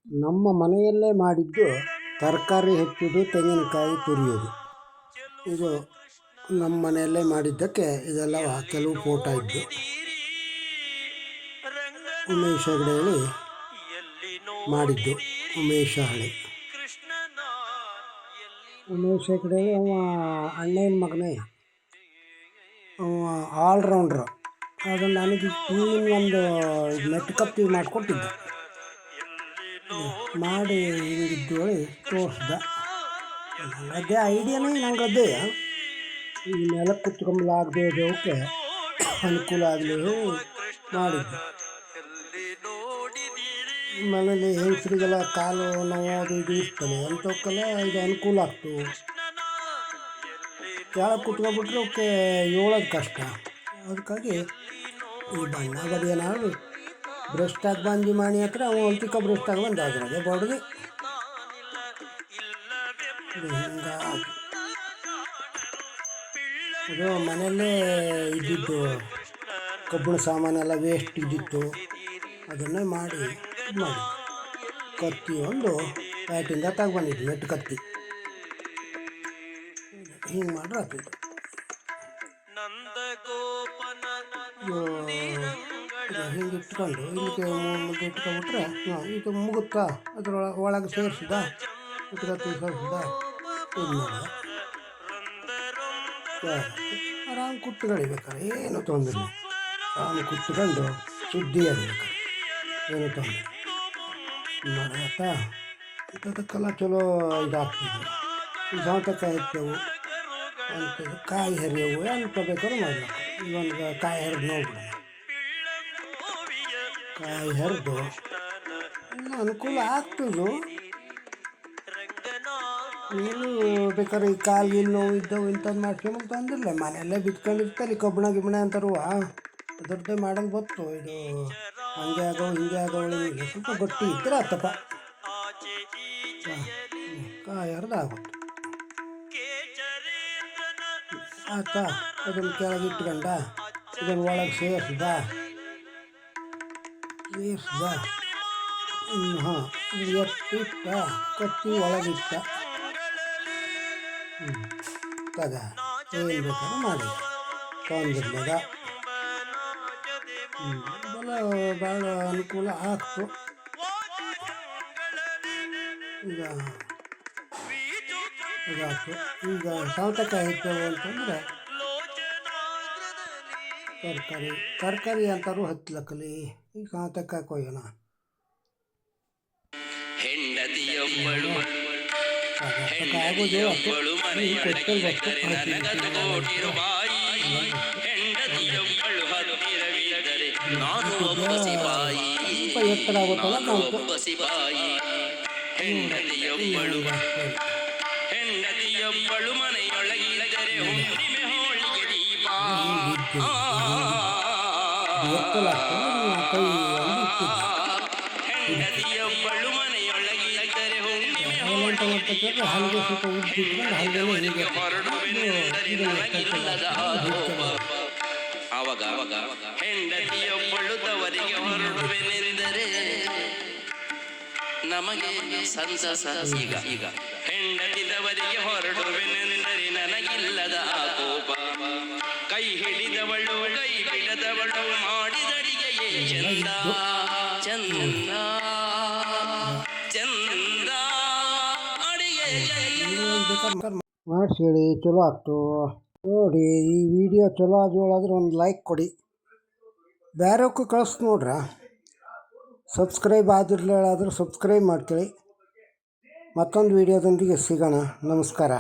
ನಮ್ಮ ಮನೆಯಲ್ಲೇ ಮಾಡಿದ್ದು ತರಕಾರಿ ಹೆಚ್ಚೋದು, ತೆಂಗಿನಕಾಯಿ ತುರಿಯೋದು. ಇದು ನಮ್ಮ ಮನೆಯಲ್ಲೇ ಮಾಡಿದ್ದಕ್ಕೆ ಇದೆಲ್ಲ ಕೆಲವು ಫೋಟೋ ಇದ್ದು. ಉಮೇಶ್ ಹೆಗಡೆ ಹೇಳಿ ಮಾಡಿದ್ದು. ಉಮೇಶ್ ಹೆಗಡೆ ಅವ ಅಣ್ಣನ ಮಗನೇ, ಅವ ಆಲ್ರೌಂಡ್ರು. ಅದನ್ನು ನನಗೆ ಒಂದು ನೆಟ್ ಕಪ್ಪಿ ಮಾಡಿಕೊಟ್ಟಿದ್ದ. ಮಾಡಿ ಹಿಂಗಿದ್ದೇಳಿ ತೋರಿಸ್ದ. ನಂಗದ್ದೇ ಐಡಿಯಾನೇ ನಂಗದ್ದೇ ಈ ನೆಲಕ್ಕೆ ಕುತ್ಕೊಂಬಲಾಗದೆ ಇರೋಕ್ಕೆ ಅನುಕೂಲ ಆಗಲಿ ಮಾಡಿದ್ದು. ಮನೇಲಿ ಹೆಂಗಸರಿಗೆಲ್ಲ ಕಾಲು ನೋವು ಇದು ಇರ್ತದೆ, ಅಂಥವಕ್ಕೆಲ್ಲ ಇದು ಅನುಕೂಲ ಆಗ್ತು. ಕೆಳಗೆ ಕುತ್ಕೊಂಡ್ಬಿಟ್ರೆ ಅವಕ್ಕೆ ಏಳೋದು ಕಷ್ಟ. ಅದಕ್ಕಾಗಿ ಈ ಬಣ್ಣ ಬದಿಯನಾದ್ರು ಬ್ರೆಸ್ಟಾಗಿ ಬಂದು ಮಾಡಿ ಹತ್ರ ಅವ ಹೊಲ್ತಿಕ ಬ್ರೆಸ್ಟಾಗಿ ಬಂದು ಅದ್ರಾಗೆ ಬಡ್ದು ಅದು ಮನೆಯಲ್ಲೇ ಇದ್ದಿದ್ದು ಕಬ್ಬಿಣ ಸಾಮಾನೆಲ್ಲ ವೇಸ್ಟ್ ಇದ್ದಿತ್ತು, ಅದನ್ನೇ ಮಾಡಿ ಕತ್ತಿ ಒಂದು ಪ್ಯಾಟಿಂದ ತಗೊಂಡಿದ್ದು, ನೆಟ್ಟು ಕತ್ತಿ ಹಿಂಗೆ ಮಾಡ್ರೆ ಆಗ್ತಿತ್ತು. ಹಿಂಗೆ ಇಟ್ಕೊಂಡು ಇಲ್ಲಿಗೆ ಮುಂದೆ ಇಟ್ಕೊಂಡ್ಬಿಟ್ರೆ ಇದು ಮುಗುತ್ತಾ, ಒಳಗೆ ಸೇರಿಸಿದ ಇಟ್ಕೊತ್ತಿ ಸೇರಿಸಿದ ಇದು ಮಾಡಿದ ಆರಾಮ್ ಕುತ್ತುಗಳಿಬೇಕಾರೆ ಏನು ತೊಂದರೆ. ಆರಾಮ್ ಕುತ್ಕೊಂಡು ಸುದ್ದಿ ಆಗಬೇಕಾರೆ ಏನು ತೊಂದರೆ ಮಾಡತ್ತಾ. ಅದಕ್ಕೆಲ್ಲ ಚಲೋ ಇದಾಗ್ತಿದ್ವು. ಈ ಸೌತೆಕಾಯಿ ಹೆಚ್ಚವು ಅಂಥದ್ದು, ಕಾಯಿ ಹರಿಯವು ಎಂತ ಬೇಕಾದ್ರೂ ಮಾಡ್ಬೇಕು. ಇವೊಂದು ಕಾಯಿ ಹರಿದು ನೋಡ್ಬಿಡ, ಕಾಯಿ ಹರಿದು ಎಲ್ಲ ಅನುಕೂಲ ಆಗ್ತದೆ. ನೀನು ಬೇಕಾದ್ರೆ ಈ ಕಾಲಿನ ನೋವು ಇದ್ದವು ಇಂಥದ್ದು ಮಾಡ್ಸ್ಕೊಂಬಂತ ಅಂದಿಲ್ಲ, ಮನೆಯಲ್ಲೇ ಬಿತ್ಕೊಂಡಿರ್ತಾರೆ. ಕಬ್ಬಣ ಗಿಬ್ಬಣ ಅಂತಾರುವ ದೊಡ್ಡ ಮಾಡಲು ಗೊತ್ತು. ಇದು ಹಂಗೆ ಆಗೋ ಹಿಂಗೆ ಆಗೋಳು ಸ್ವಲ್ಪ ಗಟ್ಟಿ ಇದ್ರೆ ಆತಪ್ಪ, ಕಾಯಿ ಹರಿದು ಆಗುತ್ತೆ ಆತ. ಅದನ್ನು ಕೆಳಗೆ ಇಟ್ಕೊಂಡ ಇದನ್ನು ಒಳಗೆ ಸೇರಿಸ್ದ ಹಾಂ ಎತ್ತಿಟ್ಟ, ಕತ್ತಿ ಒಳಗಿಟ್ಟ. ತಗ ಏನು ಬೇಕಾದ್ರೂ ಮಾಡಿ ತೊಂದಿರ್ಲಿಲ್ಲ. ಭಾಳ ಅನುಕೂಲ ಆಗ್ತು. ಈಗ ಇದಾಯ್ತು. ಈಗ ಸೌತೆಕಾಯಿ ಹೆಚ್ಚವು ಅಂತಂದರೆ ತರಕಾರಿ ಅಂತಾರು ಹಚ್ಚಲಕ್ಕಲಿ. ಈಗ ಸೌತೆಕಾಯಿ ಕೊಯ್ಯೋಣ. ಆಗೋದು ಸ್ವಲ್ಪ ಎತ್ತರ ಆಗುತ್ತಲ್ಲ ನಾವು ಹಲ್ಗೆ ಸ್ವಲ್ಪ ಉದ್ದಿಟ್ಕೊಂಡು ಆವಾಗ ಹೆಂಡತಿಯೊಬ್ಬಳು ತವರಿಗೆ ಹೊರಡುವೆನೆಂದರೆ ನಮಗೆ ಸಂತಸ. ಈಗ ಹೆಂಡತಿದವರಿಗೆ ಹೊರಡುವೆನೆಂದರೆ ನನಗಿಲ್ಲದ ಆಕೋಪ. ಕೈ ಹಿಡಿದವಳು ಕೈ ಬಿಡದವಳು ಮಾಡಿದಡಿಗೆಯೇ ಚಂದ ಚಂದ ಚಂದ ಅಡಿಗೆ ಮಾಡಿಸಿ ಹೇಳಿ. ಚಲೋ ಆಗ್ತು ನೋಡಿ. ಈ ವಿಡಿಯೋ ಚಲೋ ಆದ್ರೆ ಒಂದು ಲೈಕ್ ಕೊಡಿ. ಬೇರೆಯವ್ಕು ಕಳಿಸ್ ನೋಡ್ರ. ಸಬ್ಸ್ಕ್ರೈಬ್ ಆಗಿರಲಿಲ್ಲಾದರೂ ಸಬ್ಸ್ಕ್ರೈಬ್ ಮಾಡ್ಕೊಳ್ಳಿ. ಮತ್ತೊಂದು ವಿಡಿಯೋದೊಂದಿಗೆ ಸಿಗೋಣ. ನಮಸ್ಕಾರ.